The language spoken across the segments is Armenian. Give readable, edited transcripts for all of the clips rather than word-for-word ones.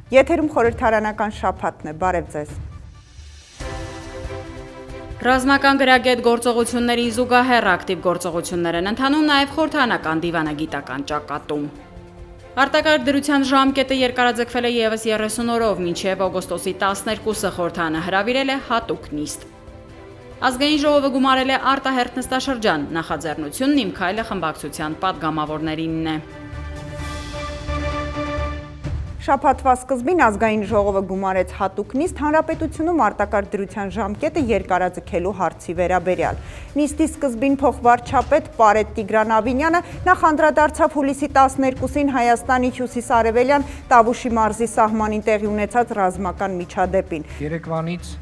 Եթերում խորհրդարանական շաբաթն է, բարև ձեզ։ Ռազմական գրագետ գործողություններին զուգահեռ ակտիվ գործողություններ են ընթանում նաև խորհրդարանական դիվանագիտական ճակատում։ Արտակարգ դրության ժամկետը երկարաձգվել է ևս 30 օրով, մինչև օգոստոսի 12-ը խորհրդարանը հրավիրել է հատուկ նիստ։ Ազգային ժողովը գումարել է արտահերթ նստաշրջան, նախաձեռնությունն Իմ քայլը խմբակցության պատգամավորներինն է։ Շաբաթվա սկզբին ազգային ժողովը գումարեց հատուկ նիստ հանրապետությունում արտակարգ դրության ժամկետը երկարաձգելու հարցի վերաբերյալ։ Նիստի սկզբին փոխվարչապետ Պարետ Տիգրան Ավինյանը նախ անդրադարձավ հուլիսի 12-ին Հայաստանի հյուսիսարևելյան Տավուշի մարզի սահմանին տեղի ունեցած ռազմական միջադեպին։ Երեկվանից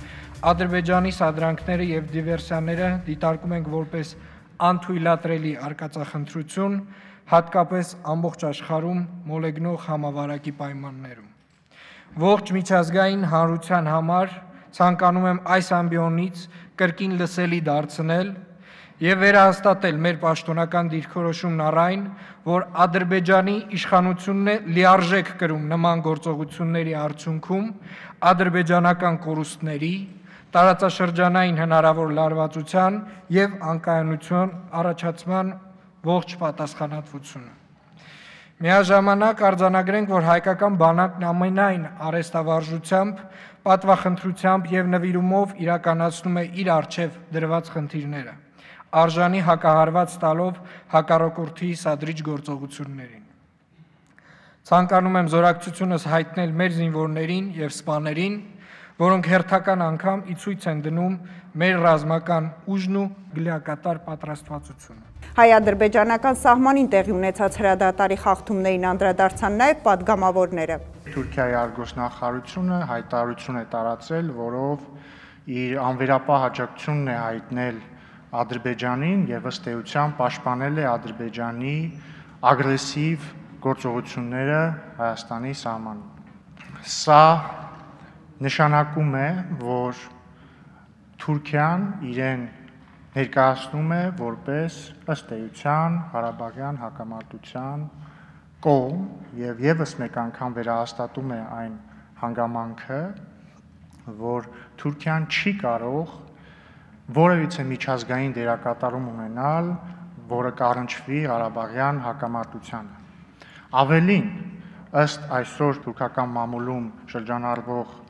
Ադրբեջանի սադրանքները եւ դիվերսիաները դիտարկում ենք որպես անթույլատրելի արկածախնդրություն, հատկապես ամբողջ աշխարհում մոլեգնող համավարակի պայմաններում։ Ողջ միջազգային հանրության համար ցանկանում եմ այս ամբիոնից կրկին լսելի դարձնել եւ վերահաստատել մեր պաշտոնական դիրքորոշումն առ այն, որ Ադրբեջանի իշխանությունն է լիարժեք կրում նման գործողությունների արդյունքում ադրբեջանական կորուստների, տարածաշրջանային հնարավոր լարվածության եւ անկայունության առաջացման ողջ պատասխանատվությունը։ Միաժամանակ արձանագրենք, որ հայկական բանակն ամենայն արհեստավարժությամբ, պատվախնդրությամբ եւ նվիրումով իրականացնում է իր առջև դրված խնդիրները, արժանի հակահարված տալով հակառակորդի սադրիչ գործողություններին։ Ցանկանում եմ զորակցությունս հայտնել մեր զինվորներին եւ սպաներին, որոնք հերթական անգամ ի ցույց են դնում մեր ռազմական ուժն ու լիակատար պատրաստվածությունը։ Հայ-ադրբեջանական սահմանին տեղի ունեցած հրադադարի խախտումներին անդրադարձան նաև պատգամավորները։ Թուրքիայի արտգործնախարարությունը հայտարարություն է տարածել, որով իր անվերապահ աջակցությունն է հայտնել Ադրբեջանին եւ ըստ էության պաշտպանել է Ադրբեջանի ագրեսիվ գործողությունները Հայաստանի սահմանում։ Սա նշանակում է, որ Թուրքիան իրեն ներկայացնում է որպես ըստ էության Ղարաբաղյան հակամարտության կողմ եւ եւս մեկ անգամ վերահաստատում է այն հանգամանքը, որ Թուրքիան չի կարող որևիցե միջազգային դերակատարում ունենալ, որը կառնչվի Ղարաբաղյան հակամարտությանը։ Ավելին, ըստ այսօր թուրքական մամուլում շրջանառվող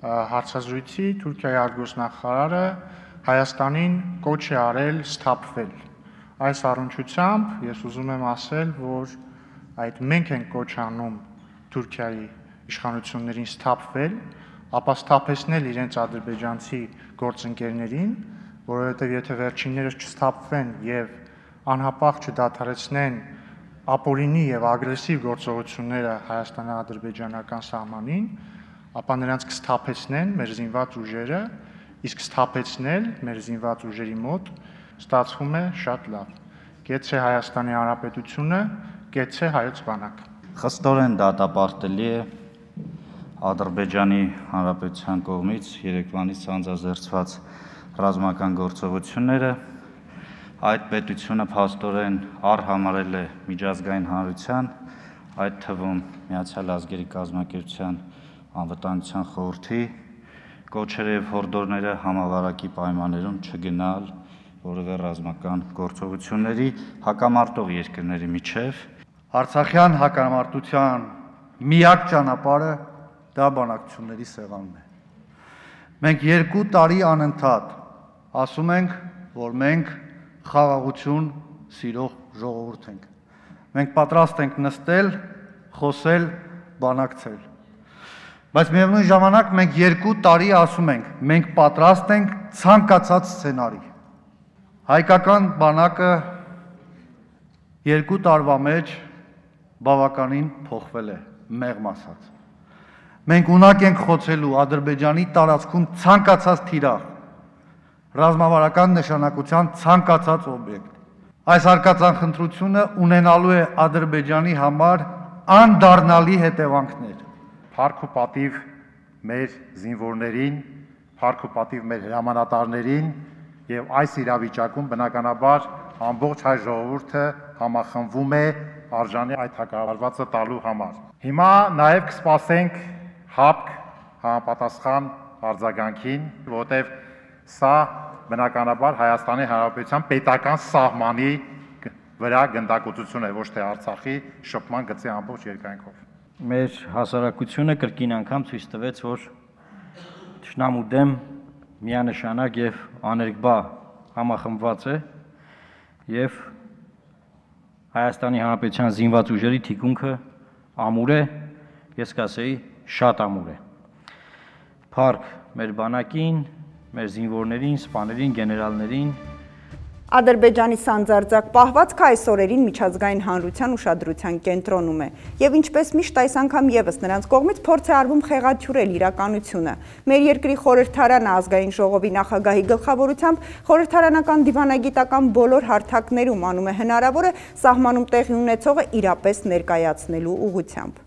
հարցազրույցի, Թուրքիայի արտգործնախարարը Հայաստանին կոչ է արել սթափվել։ Այս առնչությամբ ես ուզում եմ ասել, որ այդ մենք ենք կոչ անում Թուրքիայի իշխանություններին սթափվել, ապա սթափեցնել իրենց ադրբեջանցի գործընկերներին, որովհետև եթե վերջիններս չսթափվեն եւ անհապաղ չդադարեցնեն ապօրինի եւ ագրեսիվ գործողությունները Հայաստան-ադրբեջանական սահմանին, ապա նրանց կսթափեցնեն մեր զինված ուժերը, իսկ սթափեցնել մեր զինված ուժերի մոտ ստացվում է շատ լավ։ Գեցե Հայաստանի Հանրապետությունը, գեցե հայոց բանակը։ Խստորեն դատապարտելի է Ադրբեջանի Հանրապետության կողմից երեկվանից անձազերծված ռազմական գործողությունները, այդ պետությունը փաստորեն առհամարել է միջազգային հանրության, այդ թվում Միացյալ Ազգերի կազմակերպության անվտանգության խորհրդի կոչերը եւ հորդորները համավարակի պայմաններում չգնալ որևէ ռազմական գործողությունների հակամարտող երկրների միջև։ Արցախյան հակամարտության միակ ճանապարհը դա բանակցությունների սեղանն է։ Մենք 2 տարի անընդհատ ասում ենք, որ մենք խաղաղություն սիրող ժողովուրդ ենք։ Մենք պատրաստ ենք նստել, խոսել, բանակցել։ Բայց միևնույն ժամանակ մենք 2 տարի ասում ենք, մենք պատրաստ ենք ցանկացած սցենարի։ Հայկական բանակը 2 տարվա մեջ բավականին փոխվել է, մեղմ ասած։ Մենք ունակ ենք խոցելու Ադրբեջանի տարածքում ցանկացած թիրախ, ռազմավարական նշանակության ցանկացած օբյեկտ։ Այս արկածախնդրությունը ունենալու է Ադրբեջանի համար անդառնալի հետևանքներ։ Փառք ու պատիվ մեր զինվորներին, փառք ու պատիվ մեր հրամանատարներին եւ այս իրավիճակում բնականաբար ամբողջ հայ ժողովուրդը համախմբվում է արժանի այդ հակահարվածը տալու համար։ Հիմա նաեւ կսպասենք հապկ համապատասխան արձագանքին, որտեղ սա բնականաբար Հայաստանի Հանրապետության պետական սահմանի վրա գնդակոծություն է, ոչ թե Արցախի շփման գծի ամբողջ երկայնքով։ Մեր հասարակությունը կրկին անգամ ցույց տվեց, որ թշնամու դեմ միանշանակ եւ աներկբա համախմբված է եւ Հայաստանի Հանրապետության զինված ուժերի թիկունքը ամուր է, ես կասեի շատ ամուր է։ Փառք մեր բանակին, մեր զինվորներին, սպաներին, գեներալներին։ Ադրբեջանի սանձարձակ պահվածքը այս օրերին միջազգային հանրության ուշադրության կենտրոնում է եւ ինչպես միշտ այս անգամ եւս նրանց կողմից փորձ է արվում խեղաթյուրել իրականությունը։ Մեր երկրի խորհրդարանը ազգային ժողովի նախագահի գլխավորությամբ խորհրդարանական դիվանագիտական բոլոր հարթակներում անում է հնարավորը սահմանում տեղի ունեցողը իրապես ներկայացնելու ուղղությամբ։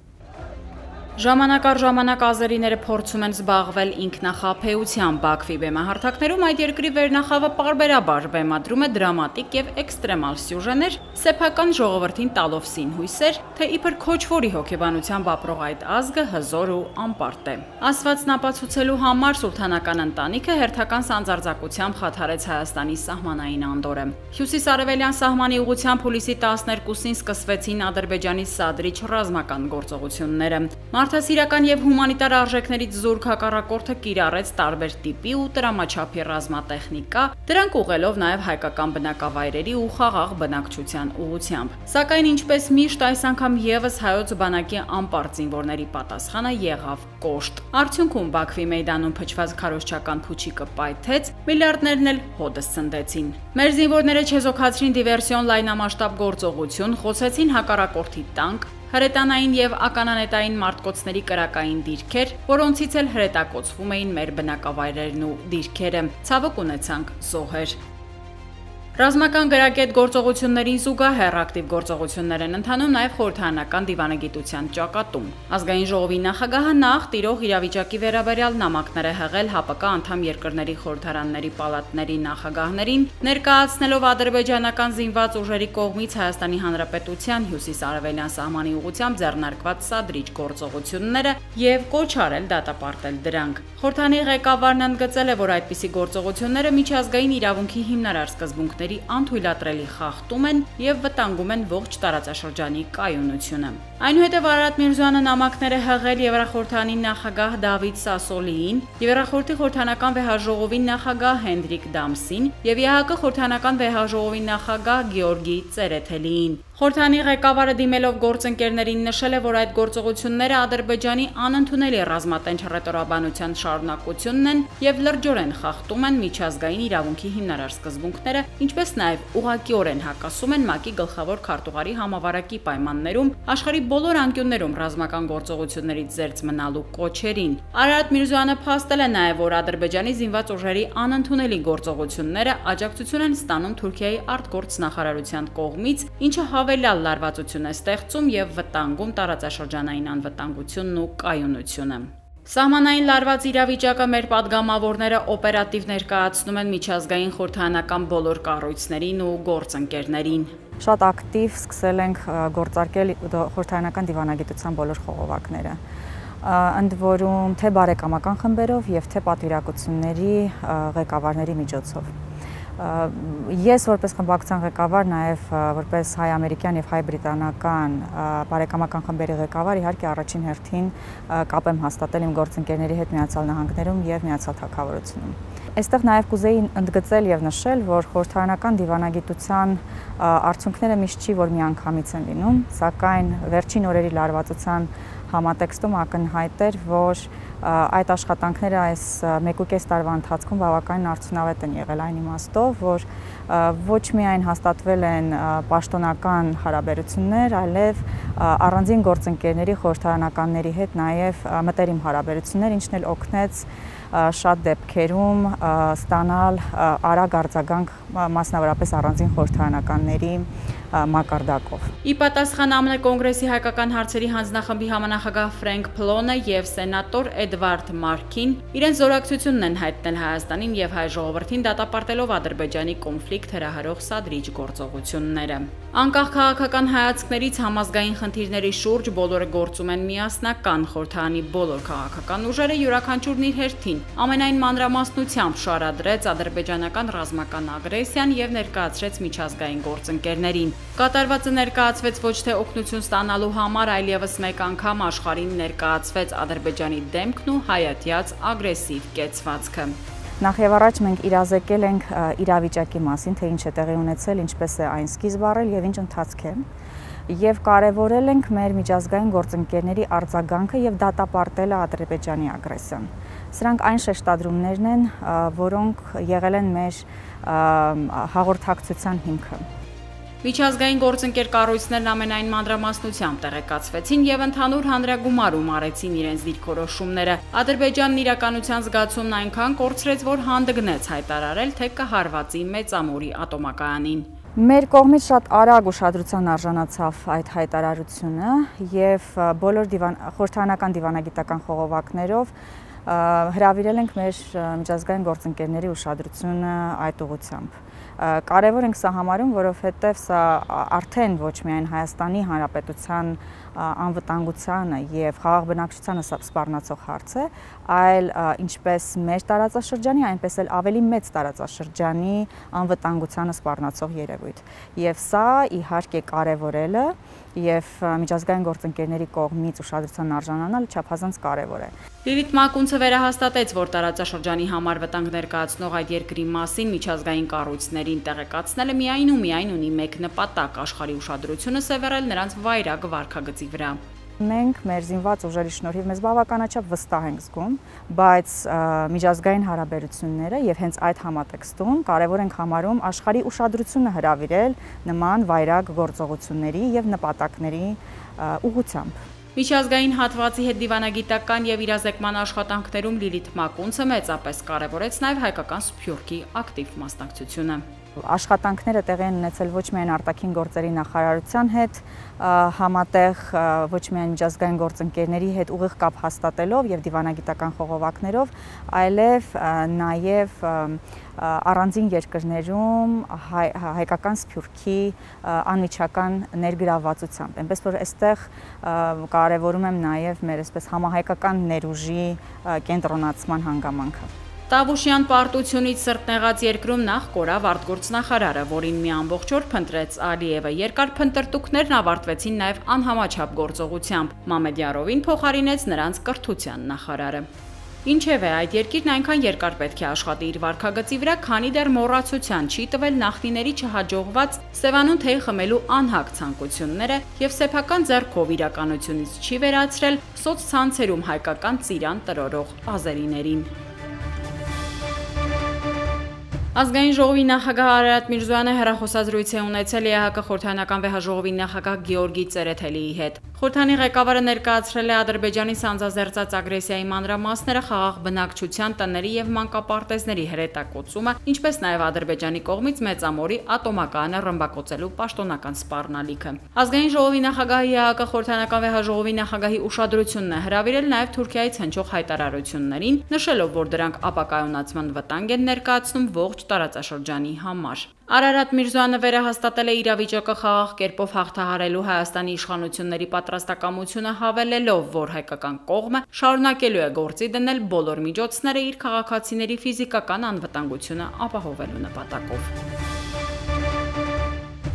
Ժամանակ առ ժամանակ ազերիները փորձում են զբաղվել ինքնախաբեությամբ Բաքվի բեմահարթակներում այդ երկրի վերնախավը պարբերաբար բեմադրում է դրամատիկ եւ էքստրեմալ սյուժեներ, սեփական ժողովրդին տալով սինհույսեր, թե իբր քոչվորի հոգեբանությամբ ապրող այդ ազգը հզոր ու անպարտ է։ Ասվածն ապացուցելու համար սուլթանական ընտանիքը հերթական սանձարձակությամբ խաթարեց Հայաստանի սահմանային անդորը։ Հյուսիսարևելյան սահմանի ուղղությամբ հուլիսի 12-ին սկսվեցին Ադրբեջանի սադրիչ ռազմական գործողությունները։ Մարդասիրական եւ հումանիտար արժեքներից զուրկ հակառակորդը կիրառեց տարբեր տիպի ու տրամաչափի ռազմատեխնիկա, դրանք ուղղելով նաեւ հայկական բնակավայրերի ու խաղաղ բնակչության ուղղությամբ։ Սակայն ինչպես միշտ այս անգամ եւս հայոց բանակի անպարտ զինվորների պատասխանը եղավ կոշտ։ Արդյունքում Բաքվի մեյդանում փչված քարոզչական փուչիկը պայթեց, միլիարդներն էլ հոդս ցնդեցին։ Մեր զինվորները չեզոքացրին դիվերսիոն լայնամասշտաբ գործողություն, խոցեցին հակառակորդի տանկ, հրետանային եւ ականանետային մարտկոցների կրակային դիրքեր, որոնցից էլ հրետակոծվում էին մեր բնակավայրերն ու դիրքերը։ Ցավոք ունեցանք զոհեր։ Ռազմական գրագետ գործողություններին զուգահեռ ակտիվ գործողություններ են ընթանում նաև խորհրդարանական դիվանագիտության ճակատում։ Ազգային ժողովի նախագահը նախ տիրող իրավիճակի վերաբերյալ նամակներ է հղել ՀԱՊԿ անդամ երկրների խորհրդարանների պալատների նախագահներին, ներկայացնելով ադրբեջանական զինված ուժերի կողմից Հայաստանի Հանրապետության հյուսիս-արևելյան սահմանի ուղղությամբ ձեռնարկված սադրիչ գործողությունները եւ կոչ արել դատապարտել դրանք։ Խորհրդանի ղեկավարն ընդգծել է, որ այդպիսի գործողությունները միջազգային իրավունքի հիմնարար սկզբունքների անթույլատրելի խախտում են եւ վտանգում են ողջ տարածաշրջանի կայունությունը։ Այնուհետև Արարատ Միրզոյանը նամակներ է հղել Եվրախորհրդանի նախագահ Դավիթ Սասոլիին, Եվրախորհրդի խորհրդարանական վեհաժողովի նախագահ Հենդրիկ Դամսին եւ ԵԱՀԿ խորհրդարանական վեհաժողովի նախագահ Գեորգի Ծերեթելիին։ Խորհրդանի ղեկավարը դիմելով գործընկերներին նշել է, որ այդ գործողությունները Ադրբեջանի անընդունելի ռազմատենչ հռետորաբանության շարունակությունն են եւ լրջորեն խախտում են միջազգային իրավունքի հիմնարար սկզբունքները, ինչպես նաեւ ուղղակիորեն հակասում են ՄԱԿ-ի գլխավոր քարտուղարի համավարակի պայմաններում աշխարհի բոլոր անկյուններում ռազմական գործողություններից զերծ մնալու կոչերին։ Արարատ Միրզոյանը փաստել է նաեւ, որ Ադրբեջանի զինված ուժերի անընդունելի գործողությունները աջակցություն են ստանում Թուրքիայի արտգործնախարարության կողմից, ինչը հավելյալ լարվածություն է ստեղծում եւ վտանգում տարածաշրջանային անվտանգությունն ու կայունությունը։ Սահմանային լարված իրավիճակը մեր падգամավորները օպերատիվ ներկայացնում են միջազգային խորհրդարանական բոլոր կառույցներին ու գործընկերներին։ Շատ ակտիվ սկսել ենք գործարկել խորհրդարանական դիվանագիտության բոլոր խողովակները։ Ընդ որում թե բարեկամական խմբերով եւ թե պատվիրակությունների ղեկավարների միջոցով։ Ես որպես խմբակցության ղեկավար, նաև որպես հայ-ամերիկյան եւ հայ-բրիտանական բարեկամական խմբերի ղեկավար, իհարկե առաջին հերթին կապ եմ հաստատել իմ գործընկերների հետ Միացյալ Նահանգներում եւ Միացյալ Թագավորությունում։ Այստեղ նաև կուզեի ընդգծել եւ նշել, որ խորհրդարանական դիվանագիտության արդյունքները միշտ չի, որ միանգամից են լինում, սակայն վերջին օրերի լարվածության համատեքստում ակնհայտ էր, որ այդ աշխատանքները այս 1.5 տարվա ընթացքում բավականին արդյունավետ են եղել այն իմաստով, որ ոչ միայն հաստատվել են պաշտոնական հարաբերություններ, այլև առանձին գործընկերների խորհրդարանականների հետ նաև մտերիմ հարաբերություններ, ինչն էլ օգնեց շատ դեպքերում ստանալ արագ արձագանք մասնավորապես առանձին խորհրդարանականների մակարդակով։ Ի պատասխան ԱՄՆ կոնգրեսի հայկական հարցերի հանձնախմբի համանախագահ Ֆրենկ Փլոնը եւ սենատոր Էդվարդ Մարքին իրենց զորակցությունն են հայտնել Հայաստանին եւ հայ ժողովրդին դատապարտելով Ադրբեջանի կոնֆլիկտ հրահրող սադրիչ գործողությունները։ Անկախ քաղաքական հայացքներից համազգային խնդիրների շուրջ բոլորը գործում են միասնական, խորհրդանի բոլոր քաղաքական ուժերը յուրաքանչյուրն իր հերթին ամենայն մանրամասնությամբ շարադրեց ադրբեջանական ռազմական ագրեսիան եւ ներկայացրեց միջազգային գործընկերներին։ Կատարվածը ներկայացվեց ոչ թե օգնություն ստանալու համար, այլ եւս մեկ անգամ աշխարհին ներկայացվեց Ադրբեջանի դեմքն ու հայատյաց ագրեսիվ կեցվածքը։ Նախ եւ առաջ մենք իրազեկել ենք իրավիճակի մասին, թե ինչ է տեղի ունեցել, ինչպես է այն սկիզբ առել եւ ինչ ընթացք է։ Եվ կարևորել ենք մեր միջազգային գործընկերների արձագանքը եւ դատապարտելը Ադրբեջանի ագրեսիան։ Սրանք այն շեշտադրումներն են, որոնք եղել են մեր հաղորդակցության հիմքը։ Միջազգային գործընկեր կառույցներն ամենայն մանրամասնությամբ տեղեկացվեցին եւ ընդհանուր հանրագումարում արեցին իրենց դիրքորոշումները։ Ադրբեջանն իրականության զգացումն այնքան կորցրեց, որ հանդգնեց հայտարարել, թե կհարվածի Մեծամորի ատոմակայանին։ Մեր կողմից շատ արագ ուշադրության արժանացավ այդ հայտարարությունը եւ բոլոր խորհրդարանական դիվանագիտական խողովակներով հրավիրել ենք մեր միջազգային գործընկերների ուշադրությունը այդ ուղղությամբ։ Կարևոր ենք սա համարում, որովհետև սա արդեն ոչ միայն Հայաստանի Հանրապետության անվտանգությանը եւ խաղաղ բնակչությանը սպառնացող հարց է, այլ ինչպես մեր տարածաշրջանի, այնպես էլ ավելի մեծ տարածաշրջանի անվտանգությանը սպառնացող երևույթ։ Եվ սա իհարկե կարևորելը եւ միջազգային գործընկերների կողմից ուշադրության արժանանալը չափազանց կարևոր է։ Լիլիթ Մակունցը վերահաստատեց, որ տարածաշրջանի համար վտանգ ներկայացնող այդ երկրի մասին միջազգային կառույցներին տեղեկացնելը միայն ու միայն ունի մեկ նպատակ՝ աշխարհի ուշադրությունը սևեռել նրանց վայրագ վարքագծի վրա։ Մենք մեր զինված ուժերի շնորհիվ մեզ բավականաչափ վստահ ենք զգում, բայց միջազգային հարաբերությունները եւ հենց այդ համատեքստում կարևոր ենք համարում աշխարհի ուշադրությունը հրավիրել նման վայրագ գործողությունների եւ նպատակների ուղղությամբ։ Միջազգային հատվածի հետ դիվանագիտական եւ իրազեկման աշխատանքներում Լիլիթ Մակունցը մեծապես կարևորեց նաեւ հայկական Սփյուռքի ակտիվ մասնակցությունը։ Աշխատանքները տեղի են ունեցել ոչ միայն արտաքին գործերի նախարարության հետ, համատեղ ոչ միայն միջազգային գործընկերների հետ ուղիղ կապ հաստատելով եւ դիվանագիտական խողովակներով, այլև նաեւ առանձին երկրներում հայկական Սփյուռքի անմիջական ներգրավվածությամբ։ Այնպես որ այստեղ կարևորում եմ նաեւ մեր այսպես համահայկական ներուժի կենտրոնացման հանգամանքը։ Տավուշյան պարտությունից սրտնեղած երկրում նախ կորավ արտգործնախարարը, որին մի ամբողջ օր փնտրեց Ալիևը։ Երկար փնտրտուքներն ավարտվեցին նաև անհամաչափ գործողությամբ։ Մամեդյարովին փոխարինեց նրանց կրթության նախարարը։ Ինչևէ, այդ երկիրն այնքան երկար պետք է աշխատի իր վարքագծի վրա, քանի դեռ մոռացության չի տվել նախնիների չհաջողված Սևանուն թեյ խմելու անհագ ցանկությունները եւ սեփական ձեռքով իրականությունից չի վերացրել սոցցանցերում հայկական ծիրան տրորող ազերիներին։ Ազգային ժողովի նախագահ Արարատ Միրզոյանը հեռախոսազրույց է ունեցել ԵԱՀԿ խորհրդարանական վեհաժողովի նախագահ Գեորգի Ծերեթելիի հետ։ Խորհրդանի ղեկավարը ներկայացրել է Ադրբեջանի սանձազերծած ագրեսիայի մանրամասները, խաղաղ բնակչության, տների եւ մանկապարտեզների հրետակոծումը, ինչպես նաեւ Ադրբեջանի կողմից Մեծամորի ատոմակայանը ռմբակոծելու պաշտոնական սպառնալիքը։ Ազգային ժողովի նախագահը ԵԱՀԿ խորհրդարանական վեհաժողովի նախագահի ուշադրությունն է հրավիրել նաեւ Թուրքիայից հնչող հայտարարություններին, նշելով, որ դրանք ապակայունացման վտանգ են ներկայացնում ողջ տարածաշրջանի համար։ Արարատ Միրզոյանը վերահաստատել է իրավիճակը խաղաղ կերպով հաղթահարելու Հայաստանի իշխանությունների պատրաստակամությունը, հավելելով, որ հայկական կողմը շարունակելու է գործի դնել բոլոր միջոցները իր քաղաքացիների ֆիզիկական անվտանգությունը ապահովելու նպատակով։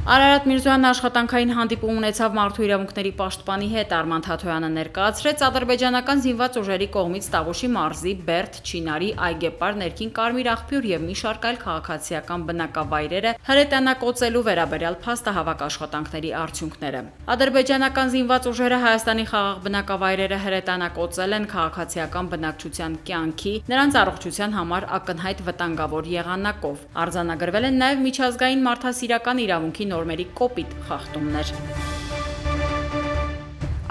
Արարատ Միրզոյանն աշխատանքային հանդիպում ունեցավ Մարդու իրավունքների պաշտպանի հետ։ Արման Թաթոյանը ներկայացրեց ադրբեջանական զինված ուժերի կողմից Տավուշի մարզի Բերդ, Չինարի, Այգեպար, Ներքին Կարմիր աղբյուր եւ մի շարք այլ քաղաքացիական բնակավայրերը հրետանակոծելու վերաբերյալ փաստահավաք աշխատանքների արդյունքները։ Ադրբեջանական զինված ուժերը Հայաստանի խաղաղ բնակավայրերը հրետանակոծել են քաղաքացիական բնակչության կյանքի, նրանց առողջության համար ակնհայտ վտանգավոր եղանակով։ Արձանագրվել են նաեւ միջազգային մարդասիրական իրավունքի նորմերի կոպիտ խախտումներ։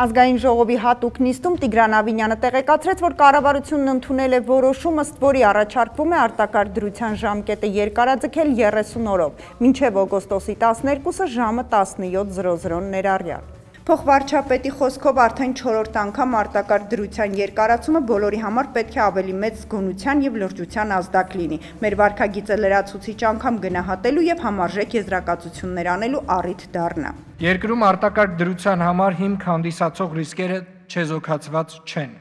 Ազգային ժողովի հատուկ նիստում Տիգրան Ավինյանը տեղեկացրեց, որ կառավարությունն ընդունել է որոշում, ըստ որի առաջարկվում է արտակարգ դրության ժամկետը երկարաձգել 30 օրով, մինչև օգոստոսի 12-ը ժամը 17:00 ներառյալ։ Փոխվարչապետի խոսքով արդեն 4-րդ անգամ արտակարգ դրության երկարացումը բոլորի համար պետք է ավելի մեծ զգոնության եւ լրջության ազդակ լինի։ Մեր վարքագիծը լրացուցիչ անգամ գնահատելու եւ համարժեք եզրակացություններ անելու առիթ դառնա։ Երկրում արտակարգ դրության համար հիմք հանդիսացող ռիսկերը չեզոքացված չեն։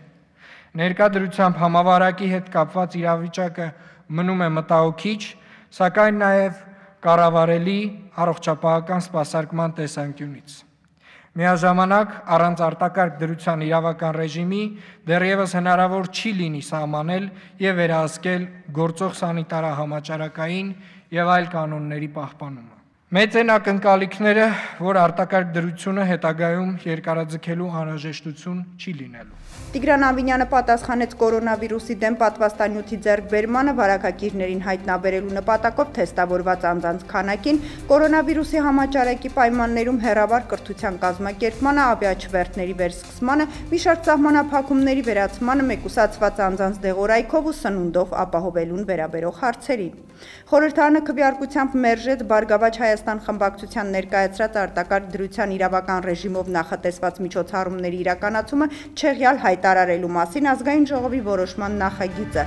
Ներկա դրությամբ համավարակի հետ կապված իրավիճակը մնում է մտահոգիչ, սակայն նաեւ կառավարելի առողջապահական սպասարկման տեսանկյունից։ Միաժամանակ առանց արտակարգ դրության իրավական ռեժիմի դեռևս հնարավոր չի լինի սահմանել եւ վերահսկել գործող սանիտարահամաճարակային եւ այլ կանոնների պահպանումը։ Մեծ են ակնկալիքները, որ արտակարգ դրությունը հետագայում երկարաձգելու անհրաժեշտություն չի լինելու։ Տիգրան Ավինյանը պատասխանեց կորոնավիրուսի դեմ պատվաստանյութի ձեռքբերմանը վարակագիրներին հայտնաբերելու նպատակով թեստավորված անձանց քանակին, կորոնավիրուսի համաճարակի պայմաններում հեռավար կրթության կազմակերպմանը, ավիաչվերթների վերսկսմանը, մի շարք սահմանափակումների վերացմանը, մեկուսացված անձանց դեղորայքով ու սնունդով ապահովելուն վերաբերող հարցերին։ Խորհրդարանը քվեարկությամբ մերժեց Բարգավաճ Հայաստան խմբակցության ներկայացրած արտակարգ դրության իրավական ռեժիմով նախատեսված միջոցառումների իրականացումը չեղյալ հայտարարելու մասին ազգային ժողովի որոշման նախագիծը։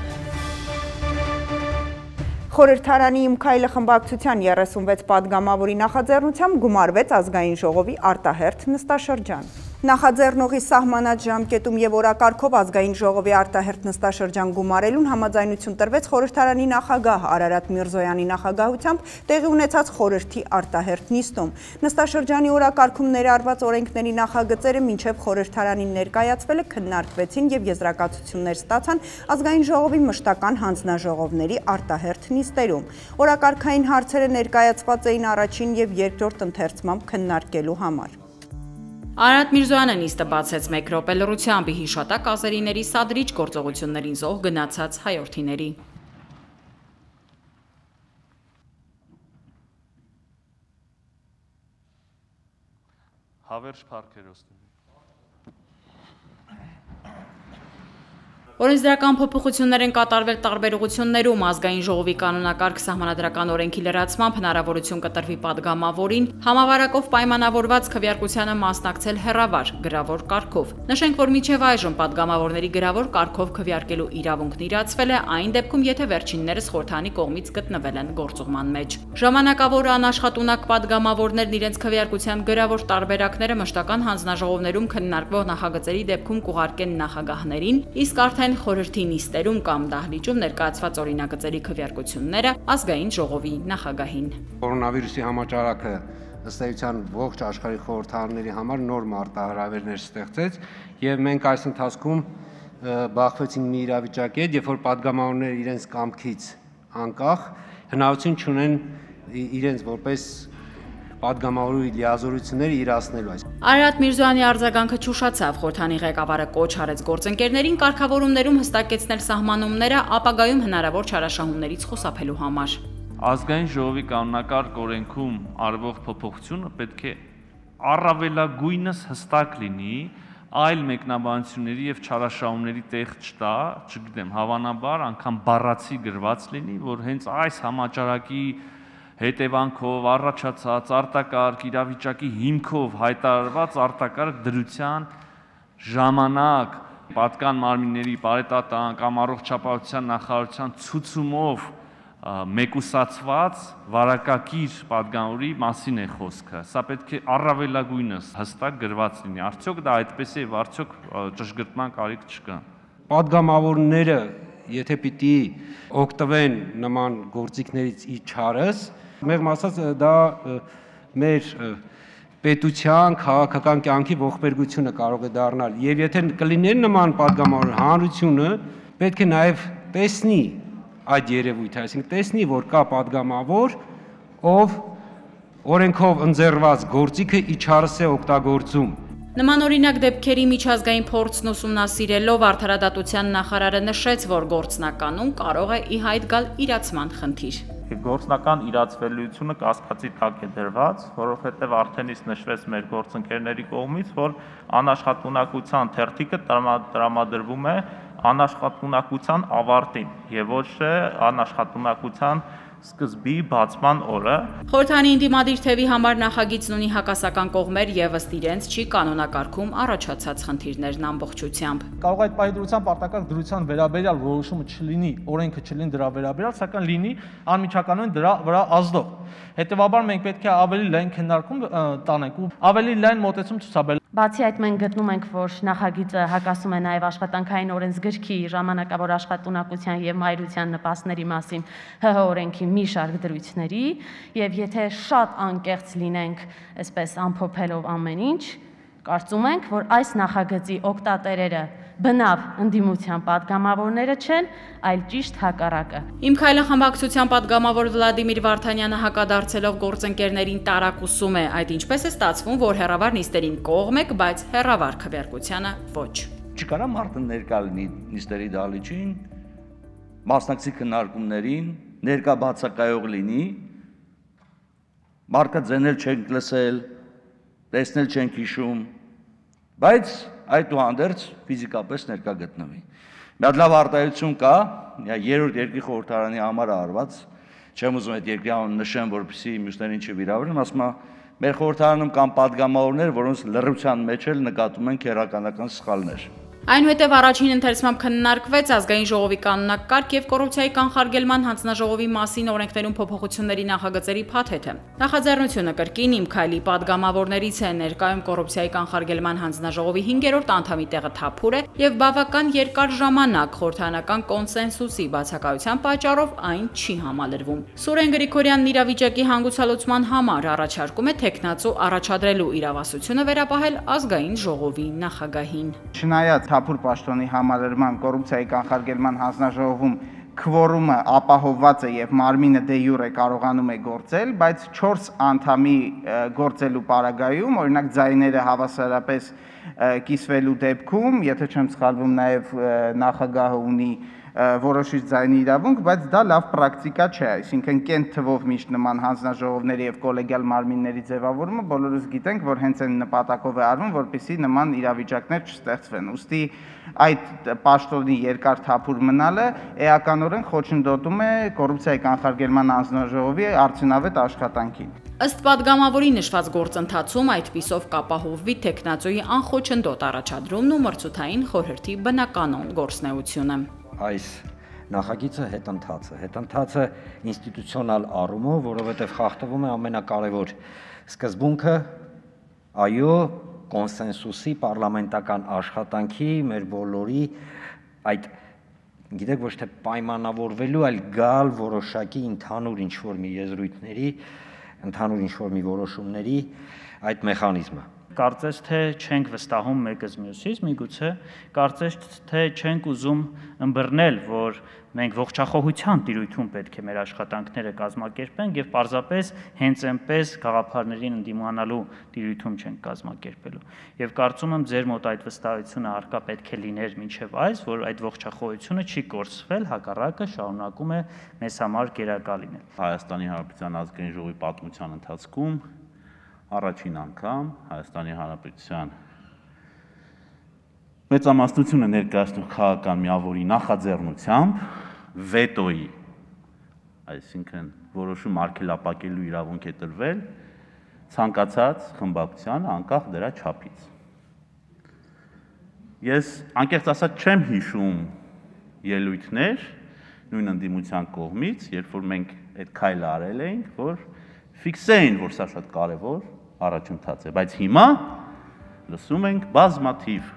Խորհրդարանի Իմ քայլը խմբակցության 36 падգամավորի նախաձեռնությամբ գումարվեց ազգային ժողովի արտահերթ նստաշրջան։ Նախաձեռնողի սահմանած ժամկետում եւ օրակարգով ազգային ժողովի արտահերթ նստաշրջան գումարելուն համաձայնություն տրվեց խորհրդարանի նախագահ Արարատ Միրզոյանի նախագահությամբ տեղի ունեցած խորհրդի արտահերթ նիստում։ Նստաշրջանի օրակարգում ներառված օրենքների նախագծերը մինչև խորհրդարանին ներկայացվելը քննարկվեցին եւ եզրակացություններ ստացան ազգային ժողովի մշտական հանձնաժողովների արտահերթ նիստերում։ Օրակարգային հարցերը ներկայացված էին առաջին եւ երկրորդ ընթերցմամբ քննարկելու համար։ Արարատ Միրզոյանը նիստը բացեց 1 րոպե լռությամբ հիշատակ ազերիների սադրիչ գործողություններին զոհ գնացած հայորդիների։ Հավերժ Փարքերոսն Օրենսդրական փոփոխություններ են կատարվել տարբեր ուղղություններում ազգային ժողովի կանոնակարգ սահմանադրական օրենքի լրացմամբ հնարավորություն կտրվի падգամավորին համավարակով պայմանավորված քվեարկությանը մասնակցել հեռավար գրավոր կարգով։ Նշենք, որ մինչև այժմ падգամավորների գրավոր կարգով քվեարկելու իրավունքն իրացվել է այն դեպքում, եթե վերջիններս խորհրդանի կողմից գտնվել են գործուղման մեջ։ Ժամանակավոր անաշխատունակ падգամավորներն իրենց քվեարկության գրավոր տարբերակները մշտական հանձնաժողովներում քննարկվող նախագծերի դեպքում կուղարկեն նախագահներին, իսկ արդեն խորհրդի նիստերում կամ դահլիճում ներկայացված օրինագծերի քվեարկությունները ազգային ժողովի նախագահին։ Կորոնավիրուսի համաճարակը ըստ էության ողջ աշխարհի խորհրդարանների համար նոր մարտահրավերներ ստեղծեց եւ մենք այս ընթացքում բախվեցինք մի իրավիճակի հետ, երբ որ падգամավորները իրենց կամքից անկախ հնարավորություն չունեն իրենց որպես падգամավորի լիազորությունները իրացնելու այս։ Արարատ Միրզոյանի արձագանքը չուշացավ, խորհրդանի ղեկավարը կոչ արեց գործընկերներին կարգավորումներում հստակեցնել սահմանումները ապագայում հնարավոր չարաշահումներից խուսափելու համար։ Ազգային ժողովի կանոնակարգ օրենքում արվող փոփոխությունը պետք է առավելագույնս հստակ լինի, այլ մեկնաբանությունների եւ չարաշահումների տեղ չտա, չգիտեմ, հավանաբար անգամ բառացի գրված լինի, որ հենց այս համաճարակի հետևանքով առաջացած արտակարգ իրավիճակի հիմքով հայտարարված արտակարգ դրության ժամանակ պատկան մարմինների բարետատան կամ առողջապահության նախարարության ցուցումով մեկուսացված վարակակիր падգամավորի մասին է խոսքը։ Սա պետք է առավելագույնս հստակ գրված լինի։ Արդյոք դա այդպես է, արդյոք ճշգրտման կարիք չկա։ Падգամավորները, եթե պիտի օգտվեն նման գործիքներից իջարս, մեղմ ասած դա մեր պետության քաղաքական կյանքի ողբերգությունը կարող է դառնալ եւ եթե կլինեն նման падգամավոր հանրությունը պետք է նաեւ տեսնի այդ երևույթը, այսինքն տեսնի, որ կա падգամավոր, ով օրենքով ընձեռված գործիքը իջարս է օգտագործում։ Նման օրինակ դեպքերի միջազգային փորձն ուսումնասիրելով արդարադատության նախարարը նշեց, որ գործնականում կարող է ի հայտ գալ իրացման խնդիր։ գործնական իրացվելիությունը կասկածի տակ է դրված, որովհետև արդեն իսկ նշվեց մեր գործընկերների կողմից, որ անաշխատունակության թերթիկը տրամադրվում է անաշխատունակության ավարտին եւ ոչ թե անաշխատունակության սկզբի բացման օրը։ Խորհրդանի ընդդիմադիր թևի համար նախագիծն ունի հակասական կողմեր եւ ըստ իրենց չի կանոնակարգում առաջացած խնդիրներն ամբողջությամբ։ Կարող է այդ պայդրությամբ արտակարգ դրության վերաբերյալ որոշումը չլինի, օրենքը չլինի դրա վերաբերյալ, սակայն լինի անմիջականորեն դրա վրա ազդող։ Հետևաբար մենք պետք է ավելի լայն քննարկում տանենք ու ավելի լայն մոտեցում ցուցաբերել։ Բացի այդ, մենք գտնում ենք, որ նախագիծը հակասում է նաև աշխատանքային օրենսգրքի ժամանակավոր աշխատունակության եւ մայրության նպաստների մասին ՀՀ օրենքի մի շարք դրույթների, եւ եթե շատ անկեղծ լինենք, այսպես ամփոփելով ամեն ինչ, կարծում ենք, որ այս նախագծի օգտատերերը բնավ ընդդիմության պատգամավորները չեն, այլ ճիշտ հակառակը։ Իմ քայլը խմբակցության պատգամավոր Վլադիմիր Վարդանյանը հակադարձելով գործընկերներին տարակուսում է, այդ ինչպես է ստացվում, որ հեռավար նիստերին կողմ եք, բայց հեռավար քվեարկությանը ոչ։ Չկարա մարդը ներկա լինի նիստերի դահլիճին, մասնակցի քննարկումներին, ներկա բացակայող լինի, մարդը ձենել չենք լսել, տեսնել չենք հիշում, բայց այդուհանդերձ ֆիզիկապես ներկա գտնվի։ Մի հատ լավ արտահայտություն կա, երրորդ երկրի խորհրդարանի համար արված, չեմ ուզում այդ երկրի անունը նշեմ, որպեսզի մյուսներին չվիրավորեմ, ասում եմ, մեր խորհրդարանում կան պատգամավորներ, որոնց լռության մեջ էլ նկատում են քերականական սխալներ։ Այնուհետև առաջին ընթերցմամբ քննարկվեց ազգային ժողովի կանոնակարգ եւ կոռուպցիայի կանխարգելման հանձնաժողովի մասին օրենքներում փոփոխությունների նախագծերի փաթեթը։ Նախաձեռնությունը կրկին իմ քայլի պատգամավորներից է, ներկայում կոռուպցիայի կանխարգելման հանձնաժողովի 5-րդ անդամի տեղը թափուր է եւ բավական երկար ժամանակ խորհրդանական կոնսենսուսի բացակայության պատճառով այն չի համալրվում։ Սուրեն Գրիգորյանն իրավիճակի հանգուցալուծման համար առաջարկում է տեխնացու առաջադրելու իրավասությունը վերապահել ազգային ժողովի նախագահին։ Չնայած թափուր պաշտոնի համալրման կոռուպցիայի կանխարգելման հանձնաժողովում քվորումը ապահովված է եւ մարմինը դե յուրե կարողանում է գործել, բայց 4 անդամի գործելու պարագայում, օրինակ ձայները հավասարապես կիսվելու դեպքում, եթե չեմ սխալվում, նաեւ նախագահը ունի որոշիչ ձայնի իրավունք, բայց դա լավ պրակտիկա չէ, այսինքն կենտ թվով միշտ նման հանձնաժողովների եւ կոլեգիալ մարմինների ձևավորումը բոլորս գիտենք, որ հենց այն նպատակով է արվում, որպեսզի նման իրավիճակներ չստեղծվեն։ Ուստի այդ պաշտոնի երկար թափուր մնալը էականորեն խոչընդոտում է կոռուպցիայի կանխարգելման հանձնաժողովի արդյունավետ աշխատանքին։ Ըստ պատգամավորի նշված գործընթացում այդպիսով կապահովվի տեխնացուի անխոչընդոտ առաջադրումն ու մրցութային խորհրդի բնականոն գործունեությունը։ Այս նախագիծը հետընթաց է ինստիտուցիոնալ առումով, որովհետև խախտվում է ամենակարևոր սկզբունքը, այո, կոնսենսուսի պարլամենտական աշխատանքի, մեր բոլորի այդ գիտեք ոչ թե պայմանավորվելու, այլ գալ որոշակի ընդհանուր ինչ-որ մի եզրույթների, ընդհանուր ինչ-որ մի որոշումների այդ մեխանիզմը։ Կարծես թե չենք վստահում մեկս մյուսից, միգուցե կարծես թե չենք ուզում ըմբռնել, որ մենք ողջախոհության տիրույթում պետք է մեր աշխատանքները կազմակերպենք եւ պարզապես հենց այնպես գաղափարներին ընդդիմանալու տիրույթում չենք կազմակերպելու։ Եվ կարծում եմ ձեր մոտ այդ վստահությունը արկա պետք է լիներ մինչեւ այս, որ այդ ողջախոհությունը չի կորցվել, հակառակը շարունակում է մեզ համար գերակա լինել։ Հայաստանի Հանրապետության ազգային ժողովի պատմության ընթացքում առաջին անգամ Հայաստանի Հանրապետության մեծամասնությունը ներկայացնող քաղաքական միավորի նախաձեռնությամբ վետոյի, այսինքն որոշում արգելապակելու իրավունք է տրվել ցանկացած խմբակցությանը անկախ դրա չափից։ Ես անկեղծ ասած չեմ հիշում ելույթներ նույն ընդդիմության կողմից, երբ որ մենք այդ քայլը արել էինք, որ ֆիքսեին, որ սա շատ կարևոր առաջընթաց է, բայց հիմա լսում ենք բազմաթիվ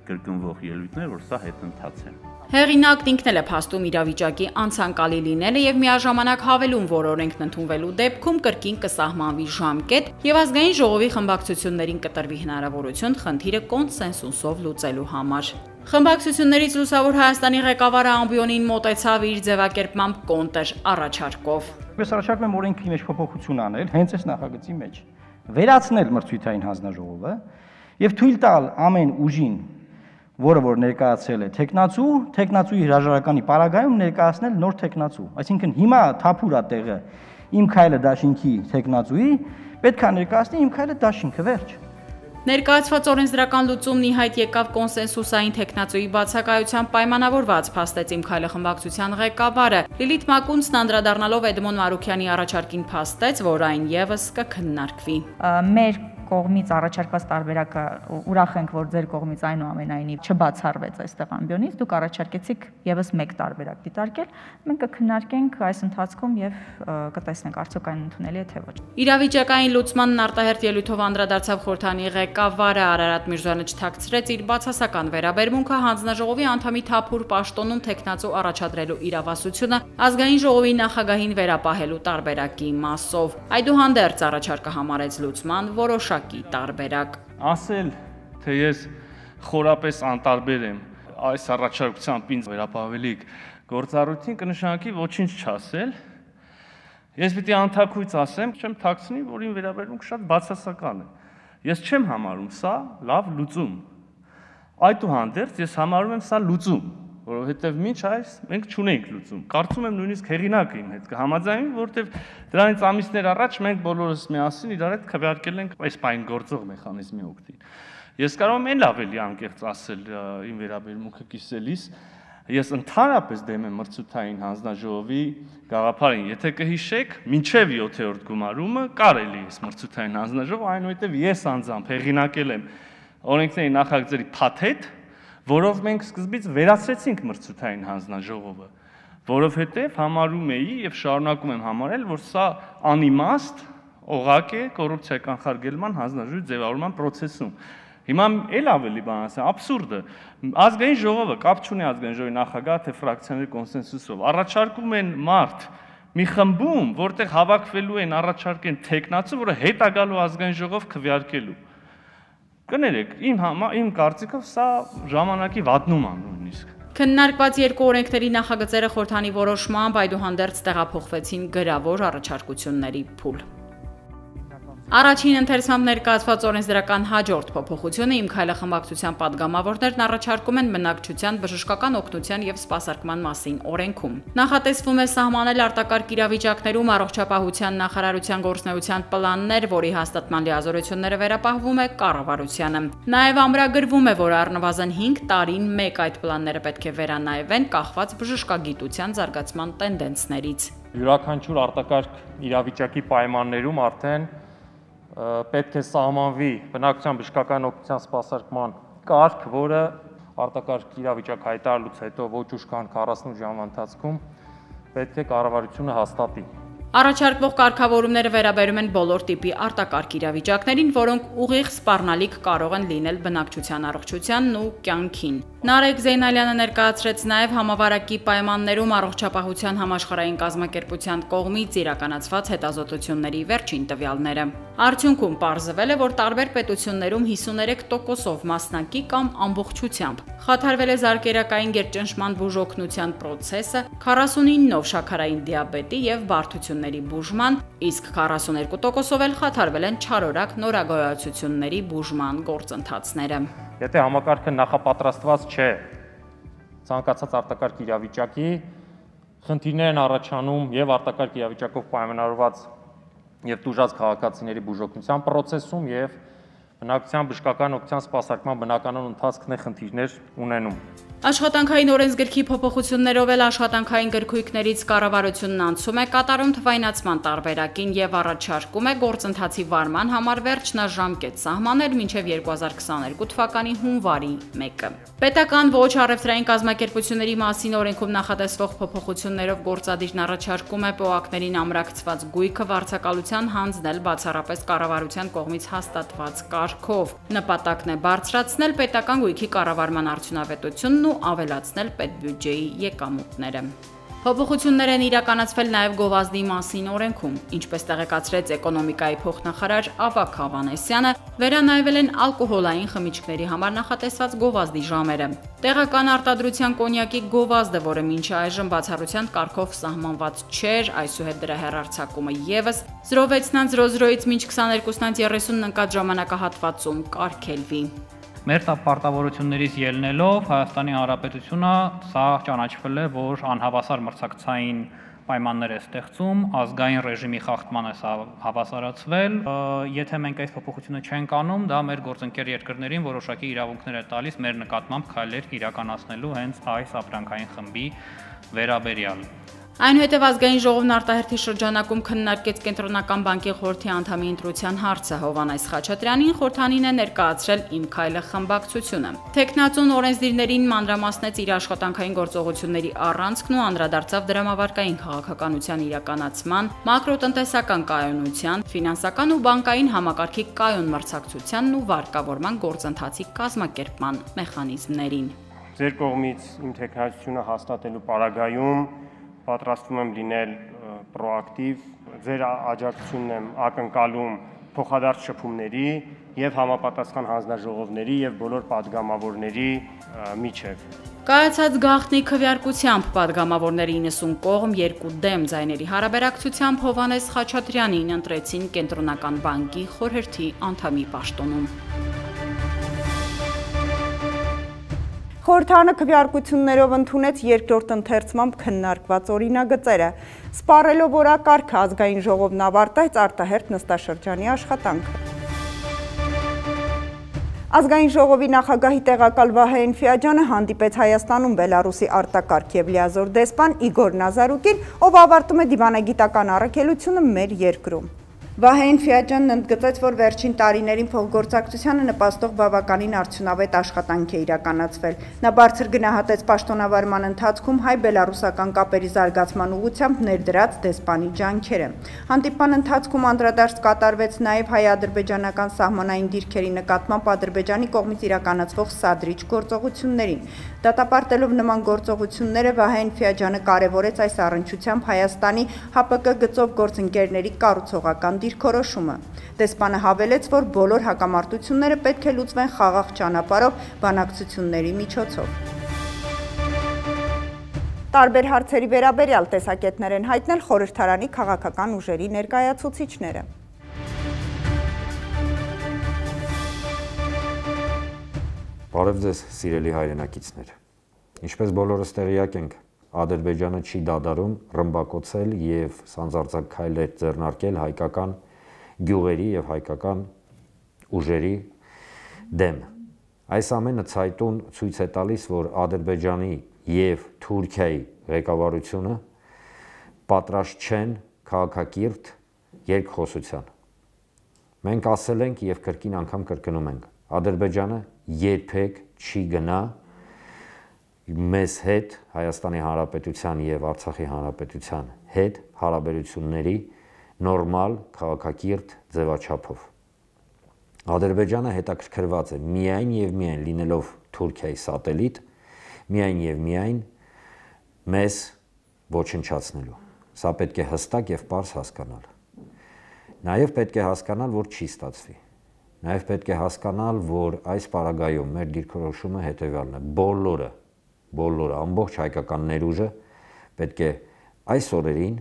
կրկնվող ելույթներ, որ սա հետընթաց է։ Հեղինակն ինքն էլ է փաստում իրավիճակի անցանկալի լինելը եւ միաժամանակ հավելում, որ օրենքն ընդունվելու դեպքում կրկին կսահմանվի ժամկետ եւ ազգային ժողովի խմբակցություններին կտրվի հնարավորություն խնդիրը կոնսենսուսով լուծելու համար։ Խմբակցություններից Լուսավոր Հայաստանի ղեկավարը ամբիոնին մոտեցավ իր ձևակերպմամբ կոնտր առաջարկով։ Ես առաջարկում եմ օրենքի մեջ փոփոխություն անել, հենց այս նախագծի մեջ, վերացնել մրցույթային հանձնաժողովը եւ թույլ տալ ամեն ուժին, որը որ ներկայացրել է տեխնացուի հրաժարականի պարագայում ներկայացնել նոր տեխնացու։ Այսինքն հիմա թափուր է տեղը իմ քայլը դաշինքի տեխնացուի, պետք է ներկայացնի իմ քայլը դաշինքը, վերջ։ Ներկայացված օրենսդրական լուծումն ի հայտ եկավ կոնսենսուսային տեխնացուի բացակայությամբ պայմանավորված, փաստեց Իմ քայլը խմբակցության ղեկավարը։ Լիլիթ Մակունցն անդրադառնալով Էդմոն Մարուքյանի առաջարկին փաստեց, որ այն եւս կքննարկվի։ Մեր կողմից առաջարկված տարբերակը ուրախ ենք, որ ձեր կողմից այնուամենայնիվ չբացառվեց այստեղ ամբիոնից, դուք առաջարկեցիք եւս մեկ տարբերակ դիտարկել, մենք կքննարկենք այս ընթացքում եւ կտեսնենք արդյոք այն ընդունելի է թե ոչ։ Իրավիճակային լուծմանն արտահերթ ելույթով անդրադարձավ խորհրդանի ղեկավարը Արարատ Միրզոյանը չթաքցրեց իր բացասական վերաբերմունքը հանձնաժողովի անդամի թափուր պաշտոնում տեխնացու առաջադրելու իրավասությունը ազգային ժողովի նախագահին վերապահելու տարբերակի մասով։ Այդուհանդերձ առաջարկը համարեց լուծման որոշակի տարբերակ։ Ասել, թե ես խորապես անտարբեր եմ այս առաջարկությամբ ինձ վերապահվելիք գործառույթին կնշանակի ոչինչ չասել։ Ես պիտի անթաքույց ասեմ, չեմ թաքցնի, որ իմ վերաբերմունքը շատ բացասական է։ Ես չեմ համարում սա լավ լուծում։ Այդուհանդերձ ես համարում եմ սա լուծում, որովհետև մինչ այս մենք չունենք լուծում։ Կարծում եմ նույնիսկ հեղինակը իմ հետ կհամաձայնի, որովհետև դրանից ամիսներ առաջ մենք բոլորս միասին իրար հետ քվեարկել ենք այս պայն գործող մեխանիզմի օգտին։ Ես կարող եմ էլ ավելի անկեղծ ասել իմ վերաբերմունքը կիսելիս, ես ընդհանրապես դեմ եմ մրցութային հանձնաժողովի գաղափարին։ Եթե կհիշեք, մինչև 7-րդ գումարումը կարելի է մրցութային հանձնաժողով, այնուհետև ես անձամբ հեղինակել եմ օրենքների նախագծերի փաթեթ, որով մենք սկզբից վերացրեցինք մրցութային հանձնաժողովը, որովհետև համարում էի եւ շարունակում եմ համարել, որ սա անիմաստ օղակ է կոռուպցիայի կանխարգելման հանձնաժողովի ձևավորման process-ում։ Հիմա էլ ավելի բան ասեմ, աբսուրդը, ազգային ժողովը կապ չունի ազգային ժողովի նախագահ թե ֆրակցիաների կոնսենսուսով, առաջարկում են մարդ մի խմբում, որտեղ հավաքվելու են առաջարկեն տեխնացու, որը հետ է գալու ազգային ժողով քվեարկելու։ Կներեք, իմ կարծիքով սա ժամանակի վատնում է նույնիսկ։ Քննարկված երկու օրենքների նախագծերը խորհրդանի որոշմամբ այդուհանդերձ տեղափոխվեցին գրավոր առաջարկությունների փուլ։ Առաջին ընթերցմամբ ներկայացված օրենսդրական հաջորդ փոփոխությունը Իմ քայլը խմբակցության падգամավորներն առաջարկում են բնակչության բժշկական օգնության եւ սպասարկման մասին օրենքում։ Նախատեսվում է սահմանել արտակարգ իրավիճակներում առողջապահության նախարարության գործունեության պլաններ, որի հաստատման լիազորությունները վերապահվում է կառավարությանը։ Նաեւ ամրագրվում է, որ առնվազն 5 տարին մեկ այդ պլանները պետք է վերանայվեն կախված բժշկագիտության զարգացման տենդենսներից։ Յուրաքանչյուր արտակարգ իրավիճակի պայմաններում արդեն պետք է սահմանվի բնակչության բժշկական օգնության սպասարկման կարգ, որը արտակարգ իրավիճակ հայտարարելուց հետո ոչ ուշ քան 48 ժամվա ընթացքում պետք է կառավարությունը հաստատի։ Առաջարկվող կարգավորումները վերաբերում են բոլոր տիպի արտակարգ իրավիճակներին, որոնք ուղիղ սպառնալիք կարող են լինել բնակչության առողջությանն ու կյանքին։ Նարեկ Զեյնալյանը ներկայացրեց նաև համավարակի պայմաններում առողջապահության համաշխարհային կազմակերպության կողմից իրականացված հետազոտությունների վերջին տվյալները։ Արդյունքում պարզվել է, որ տարբեր պետություններում 53%-ով մասնակի կամ ամբողջությամբ խաթարվել է զարկերակային գերճնշման բուժօգնության պրոցեսը, 49%-ով շաքարային դիաբետի եւ բարդությունների բուժման, իսկ 42%-ով էլ խաթարվել են չարորակ նորագոյացությունների բուժման գործընթացները։ Եթե համակարգը նախապատրաստված չէ ցանկացած արտակարգ իրավիճակի, խնդիրներ են առաջանում եւ արտակարգ իրավիճակով պայմանավորված եւ տուժած քաղաքացիների բուժօգնության process-ում եւ բնակչության բժշկական օգնության սպասարկման բնականon ընթացքն է խնդիրներ ունենում։ Աշխատանքային օրենսգրքի փոփոխություններով էլ աշխատանքային գրքույկներից կառավարությունն անցում է կատարում թվայնացման տարբերակին եւ առաջարկում է գործընթացի վարման համար վերջնաժամկետ սահմանել մինչեւ 2022 թվականի հունվարի 1-ը։ Պետական ոչ առևտրային կազմակերպությունների մասին օրենքում նախատեսվող փոփոխություններով գործադիրն առաջարկում է պոակներին ամրակցված գույքը վարձակալության հանձնել բացառապես կառավարության կողմից հաստատված կարգով։ Նպատակն է բարձրացնել պետական գույքի կառավարման արդյունավետությունն ու ավելացնել պետբյուջեի եկամուտները։ Փոփոխություններ են իրականացվել նաև գովազդի մասին օրենքում, ինչպես տեղեկացրեց էկոնոմիկայի փոխնախարար Ավագ Ավանեսյանը, վերանայվել են ալկոհոլային խմիչքների համար նախատեսված գովազդի ժամերը։ Տեղական արտադրության կոնյակի գովազդը, որը մինչ այժմ բացառության կարգով սահմանված չէր, այսուհետ դրա հեռարձակումը եւս 06:00-ից մինչ 22:30 ընկած ժամանակահատվածում կարգելվի։ Մեր պարտավորություններից ելնելով Հայաստանի Հանրապետությունը սա ճանաչվել է, որ անհավասար մրցակցային պայմաններ է ստեղծում, ազգային ռեժիմի խախտման է սա հավասարացվել։ Եթե մենք այս փոփոխությունը չենք անում, դա մեր գործընկեր երկրներին որոշակի իրավունքներ է տալիս մեր նկատմամբ քայլեր իրականացնելու հենց այս ապրանքային խմբի վերաբերյալ։ Այնուհետև ազգային ժողովն արտահերթի շրջանակում քննարկեց Կենտրոնական բանկի խորհրդի անդամի ընտրության հարցը։ Հովհաննես Խաչատրյանին խորհրդանին է ներկայացրել «Իմ քայլը» խմբակցությունը։ Թեկնածուն օրենսդիրներին մանրամասնեց իր աշխատանքային գործողությունների առանցքն ու անդրադարձավ դրամավարկային քաղաքականության իրականացման, մակրոտնտեսական կայունության, ֆինանսական ու բանկային համակարգի կայուն մրցակցությանն ու վարկավորման գործընթացի կազմակերպման մեխանիզմներին։ Ձեր կողմից իմ թեկնածությունը հաստատելու պարագայում պատրաստվում եմ լինել պրոակտիվ, ձեր աջակցությունն եմ ակնկալում փոխադարձ շփումների եւ համապատասխան հանձնաժողովների եւ բոլոր падգամավորների միջև։ Կայացած գաղտնի քվեարկությամբ падգամավորների 90 կողմ 2 դեմ ձայների հարաբերակցությամբ Հովհաննես Խաչատրյանին ընտրեցին Կենտրոնական բանկի խորհրդի անդամի պաշտոնում։ Խորհրդանը քվեարկություններով ընդունեց երկրորդ ընթերցմամբ քննարկված օրինագծերը։ Սպառելով օրակարգը ազգային ժողովն ավարտեց արտահերթ նստաշրջանի աշխատանքը։ Ազգային ժողովի նախագահի տեղակալ Վահե Էնֆիաջյանը հանդիպեց Հայաստանում Բելարուսի արտակարգ և լիազոր դեսպան Իգոր Նազարուկին, ով ավարտում է դիվանագիտական առաքելությունը մեր երկրում։ Վահե Էնֆիաջյանն ընդգծեց, որ վերջին տարիներին փոխգործակցությանը նպաստող բավականին արդյունավետ աշխատանք է իրականացվել։ Նա բարձր գնահատեց պաշտոնավարման ընթացքում հայ-բելարուսական կապերի զարգացման ուղղությամբ ներդրած դեսպանի ջանքերը։ Հանդիպման ընթացքում անդրադարձ կատարվեց նաև հայ-ադրբեջանական սահմանային դիրքերի նկատմամբ Ադրբեջանի կողմից իրականացվող սադրիչ գործողություններին։ Դատապարտելով նման գործողությունները Վահե Էնֆիաջյանը կարևորեց այս առնչությամբ Հայաստանի ՀԱՊԿ գծով գործընկերների կառուցողական դիրքորոշումը։ Դեսպանը հավելեց, որ բոլոր հակամարտությունները պետք է լուծվեն խաղաղ ճանապարհով բանակցությունների միջոցով։ Տարբեր հարցերի վերաբերյալ տեսակետներ են հայտնել խորհրդարանի քաղաքական ուժերի ներկայացուցիչները։ Բարև ձեզ, սիրելի հայրենակիցներ։ Ինչպես բոլորս տեղյակ ենք, Ադրբեջանը չի դադարում ռմբակոծել եւ սանձարձակ քայլեր ձեռնարկել հայկական գյուղերի եւ հայկական ուժերի դեմ։ Այս ամենը ցայտուն ցույց է տալիս, որ Ադրբեջանի եւ Թուրքիայի ղեկավարությունը պատրաստ չեն քաղաքակիրթ երկխոսության։ Մենք ասել ենք եւ կրկին անգամ կրկնում ենք, Ադրբեջանը երբեք չի գնա մեզ հետ, Հայաստանի Հանրապետության եւ Արցախի Հանրապետության հետ հարաբերությունների նորմալ քաղաքակիրթ ձևաչափով։ Ադրբեջանը հետաքրքրված է միայն եւ միայն լինելով Թուրքիայի սատելիտ, միայն եւ միայն մեզ ոչնչացնելու։ Սա պետք է հստակ եւ պարզ հասկանալ։ Նաեւ պետք է հասկանալ, որ չի ստացվի։ Նաեւ պետք է հասկանալ, որ այս պարագայում մեր դիրքորոշումը հետեւյալն է. բոլորը, ամբողջ հայկական ներուժը պետք է այս օրերին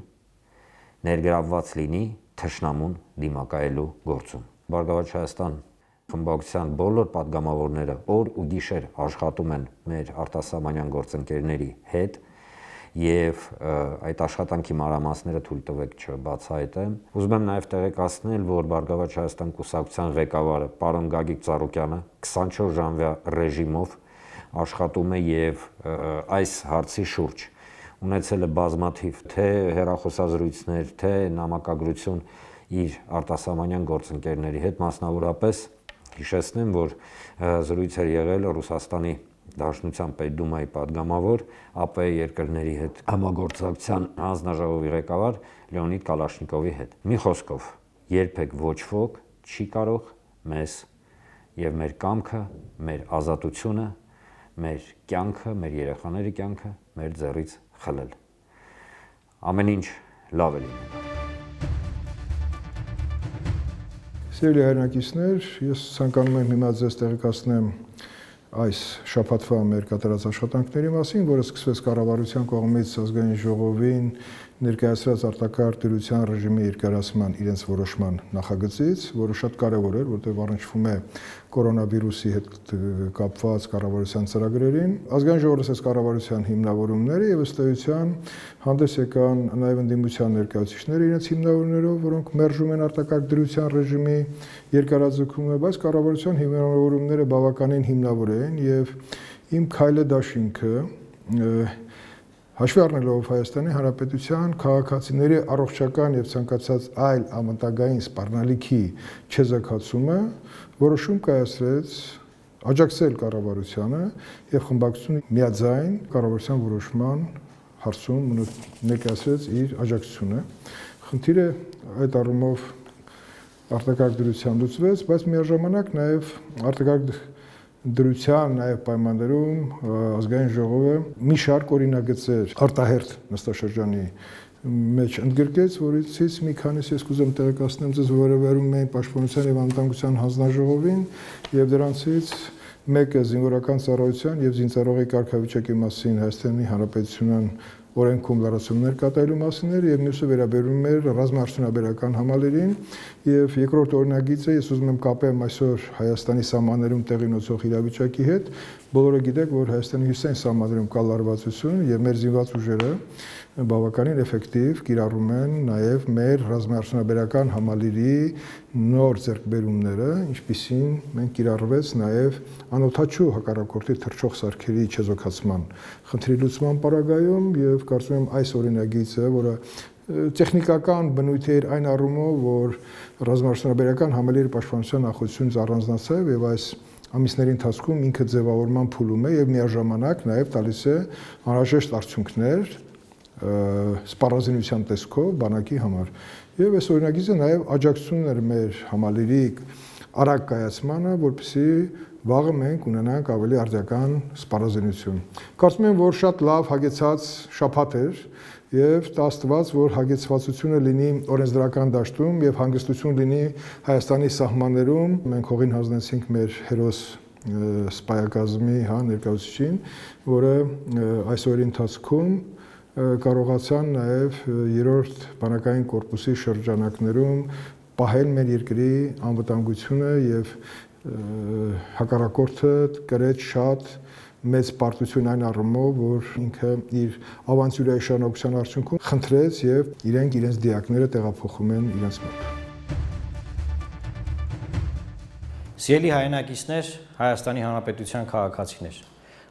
ներգրավված լինի թշնամուն դիմակայելու գործում։ Բարգավաճ Հայաստան խմբակցության բոլոր падգամավորները օր ու գիշեր աշխատում են մեր արտասահմանյան գործընկերների հետ եւ այդ աշխատանքի մանրամասները թույլ տվեք չբացահայտեմ։ Ուզում եմ նաեւ տեղեկացնել, որ Բարգավաճ Հայաստան կուսակցության ղեկավարը պարոն Գագիկ Ծառուկյանը 24 ժամվա ռեժիմով աշխատում է եւ այս հարցի շուրջ ունեցել է բազմաթիվ թե հեռախոսազրույցներ, թե նամակագրություն իր արտասահմանյան գործընկերների հետ, մասնավորապես հիշեցնեմ, որ զրույց էր եղել Ռուսաստանի Դաշնության Պետդումայի падգամավոր ԱՊ երկրների հետ համագործակցության հանձնաժողովի ղեկավար Լեոնիդ Կալաշնիկովի հետ։ Մի խոսքով, երբեք ոչ ոք չի կարող մեզ եւ մեր կամքը, մեր ազատությունը, մեր կյանքը, մեր երեխաների կյանքը մեր ձեռից խլել։ Ամեն ինչ լավ է լինելու։ Սիրելի հայրենակիցներ, ես ցանկանում եմ հիմա ձեզ տեղեկացնեմ այս շաբաթվա մեր կատարած աշխատանքների մասին, որը սկսվեց կառավարության կողմից ազգային ժողովին ներկայացրած արտակարգ դրության ռեժիմի երկարացման իրենց որոշման նախագծից, որը շատ կարևոր էր, որտեղ առնչվում է կորոնավիրուսի հետ կապված կառավարության ծրագրերին։ Ազգային ժողովրդի կառավարության հիմնավորումները եւ ըստ էության հանդես եկան նաեւ ընդդիմության ներկայացուցիչները իրենց հիմնավորումներով, որոնք մերժում են արտակարգ դրության ռեժիմի երկարաձգումը, բայց կառավարության հիմնավորումները բավականին հիմնավոր են եւ իմ քայլը դաշինքը հաշվի առնելով Հայաստանի Հանրապետության քաղաքացիների առողջական եւ ցանկացած այլ ամենտագային սպառնալիքի չեզոքացումը որոշում կայացրեց աջակցել կառավարությանը եւ խմբակցությունը միաձայն կառավարության որոշման հարցում ներկայացրեց իր աջակցությունը։ Խնդիրը այդ առումով արտակարգ դրության լուծվեց, բայց միաժամանակ նաեւ արտակարգ դրության նաև պայմաններում ազգային ժողովը մի շարք օրինագծեր արտահերթ նստաշրջանի մեջ ընդգրկեց, որից մի քանիսը ես կուզեմ տեղեկացնեմ ձեզ, որը վերում էին Պաշտպանության եւ Անվտանգության հանձնաժողովին եւ դրանցից մեկը զինվորական ծառայության եւ զինծառայողի կարգավիճակի մասին Հայաստանի Հանրապետության օրենքում լրացումներ կատարելու մասին էր եւ մյուսը վերաբերում էր ռազմաարդյունաբերական համալիրին եւ երկրորդ օրինագիծը ես ուզում եմ կապեմ այսօր Հայաստանի սահմաններում տեղի ունեցող իրավիճակի հետ։ Բոլորը գիտեք, որ Հայաստանի հյուսիսային սահմաններում կա լարվածություն եւ մեր զինված ուժերը բավականին էֆեկտիվ կիրառում են նաև մեր ռազմաարդյունաբերական համալիրի նոր ձեռքբերումները, ինչպիսին մենք կիրառվեց նաև անօդաչու հակառակորդի թռչող սարքերի չեզոքացման խնդրի լուծման պարագայում եւ կարծում եմ այս օրինագիծը, որը տեխնիկական բնույթ էր այն առումով, որ ռազմաարդյունաբերական համալիրի պաշտպանության նախությունից առանձնացավ եւ այս ամիսների ընթացքում ինքը ձևավորման փուլում է եւ միաժամանակ նաև տալիս է անհրաժեշտ արդյունքներ սպառազինության տեսքով բանակի համար։ Եվ այս օրինագիծը նաև աջակցություն էր մեր համալիրի արագ կայացմանը, որպեսզի վաղը մենք ունենանք ավելի արդյական սպառազինություն։ Կարծում եմ, որ շատ լավ հագեցած շաբաթ էր եւ տաստված, որ հագեցվածությունը լինի օրենսդրական դաշտում եւ հանգստություն լինի Հայաստանի սահմաններում։ Մենք հողին հանձնեցինք մեր հերոս սպայակազմի ներկայացուցիչին, որը այս օրի ընթացքում կարողացան նաև երրորդ բանակային կորպուսի շրջանակներում պահել մեր երկրի անվտանգությունը եւ հակառակորդը կրեց շատ մեծ պարտություն այն առումով, որ ինքը իր ավանտյուրայի շարունակության արդյունքում խնդրեց եւ իրենց դիակները տեղափոխում են իրենց մոտ։ Սիրելի հայրենակիցներ, Հայաստանի Հանրապետության քաղաքացիներ,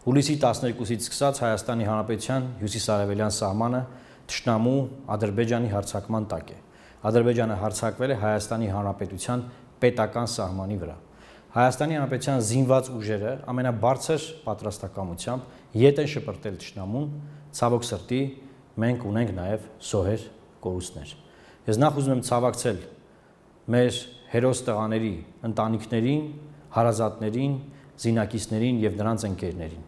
Հուլիսի 12-ից սկսած Հայաստանի Հանրապետության հյուսիսարևելյան սահմանը թշնամու Ադրբեջանի հարձակման տակ է։ Ադրբեջանը հարձակվել է Հայաստանի Հանրապետության պետական սահմանի վրա։ Հայաստանի Հանրապետության զինված ուժերը ամենաբարձր պատրաստակամությամբ ետ են շպրտել թշնամուն, ցավոք սրտի մենք ունենք նաև զոհեր կորուստներ։ Ես նախ ուզում եմ ցավակցել մեր հերոս տղաների ընտանիքներին, հարազատներին, զինակիցներին եւ նրանց ընկերներին։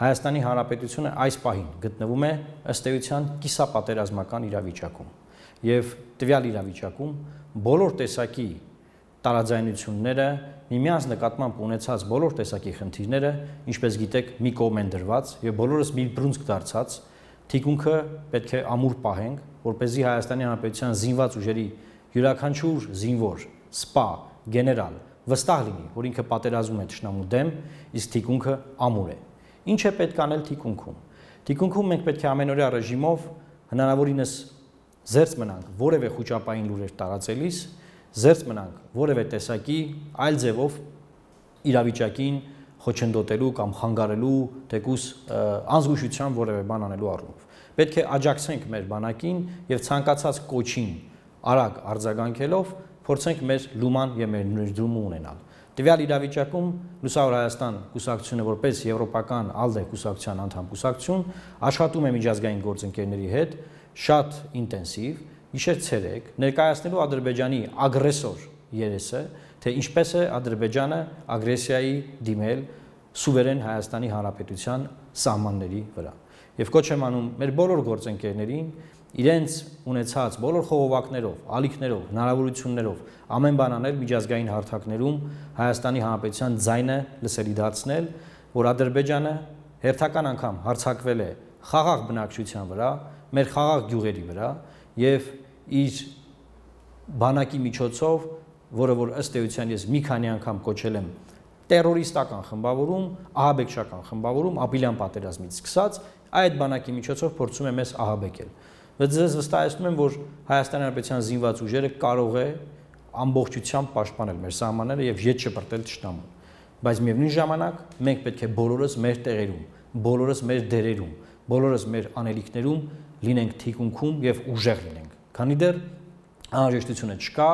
Հայաստանի Հանրապետությունը այս պահին գտնվում է ըստ էության կիսապատերազմական իրավիճակում եւ տվյալ իրավիճակում բոլոր տեսակի տարաձայնությունները, միմյանց նկատմամբ ունեցած բոլոր տեսակի խնդիրները, ինչպես գիտեք, մի կողմ են դրված եւ բոլորս մի բռունցք դարձած թիկունքը պետք է ամուր պահենք, որպեսզի Հայաստանի Հանրապետության զինված ուժերի յուրաքանչյուր զինվոր, սպա, գեներալ վստահ լինի, որ ինքը պատերազմում է թշնամու դեմ, իսկ թիկունքը ամուր է։ Ինչ է պետք անել թիկունքում։ Թիկունքում մենք պետք է ամենօրյա ռեժիմով հնարավորինս զերծ մնանք որևէ խոճապային լուրեր տարածելիս, զերծ մնանք որևէ տեսակի այլ ձևով իրավիճակին խոչընդոտելու կամ խանգարելու, թեկուզ անզգուշության որևէ բան անելու առումով։ Պետք է աջակցենք մեր բանակին եւ ցանկացած կոչին արագ արձագանքելով փորձենք մեր լուման եւ մեր ներդրումը ունենալ։ Տվյալ իրավիճակում Լուսավոր Հայաստան կուսակցությունը որպես եվրոպական ALDE կուսակցության անդամ կուսակցություն աշխատում է միջազգային գործընկերների հետ շատ ինտենսիվ, իշեր-ցերեկ ներկայացնելու Ադրբեջանի ագրեսոր երեսը, թե ինչպես է Ադրբեջանը ագրեսիայի դիմել սուվերեն Հայաստանի Հանրապետության սահմանների վրա։ Եվ կոչ եմ անում մեր բոլոր գործընկերներին իրենց ունեցած բոլոր խողովակներով, ալիքներով, հնարավորություններով ամեն բան անել միջազգային հարթակներում Հայաստանի Հանրապետության ձայնը լսելի դարձնել, որ Ադրբեջանը հերթական անգամ հարձակվել է խաղաղ բնակչության վրա, մեր խաղաղ գյուղերի վրա եւ իր բանակի միջոցով, որը որ ըստ էության ես մի քանի անգամ կոչել եմ տերորիստական խմբավորում, ահաբեկչական խմբավորում, ապիլյան պատերազմից սկսած այդ բանակի միջոցով փորձում է մեզ ահաբեկել։ Բայց ձեզ վստահեցնում եմ, որ Հայաստանի Հանրապետության զինված ուժերը կարող է ամբողջությամբ պաշտպանել մեր սահմանները եւ ետ շպրտել թշնամուն։ Բայց միևնույն ժամանակ մենք պետք է բոլորս մեր տեղերում, բոլորս մեր դերերում, բոլորս մեր անելիքներում լինենք թիկունքում եւ ուժեղ լինենք։ Քանի դեռ անհրաժեշտությունը չկա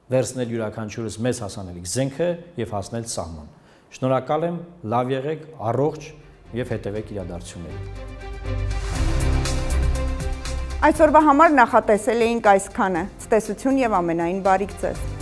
վերցնել յուրաքանչյուրս մեզ հասանելիք զենքը եւ հասնել սահման։ Շնորհակալ եմ, լավ եղեք, առողջ եւ հետեւեք իրադարձություններին։ Այսօրվա համար նախատեսել էինք այսքանը։ Ցտեսություն եւ ամենայն բարիք ձեզ։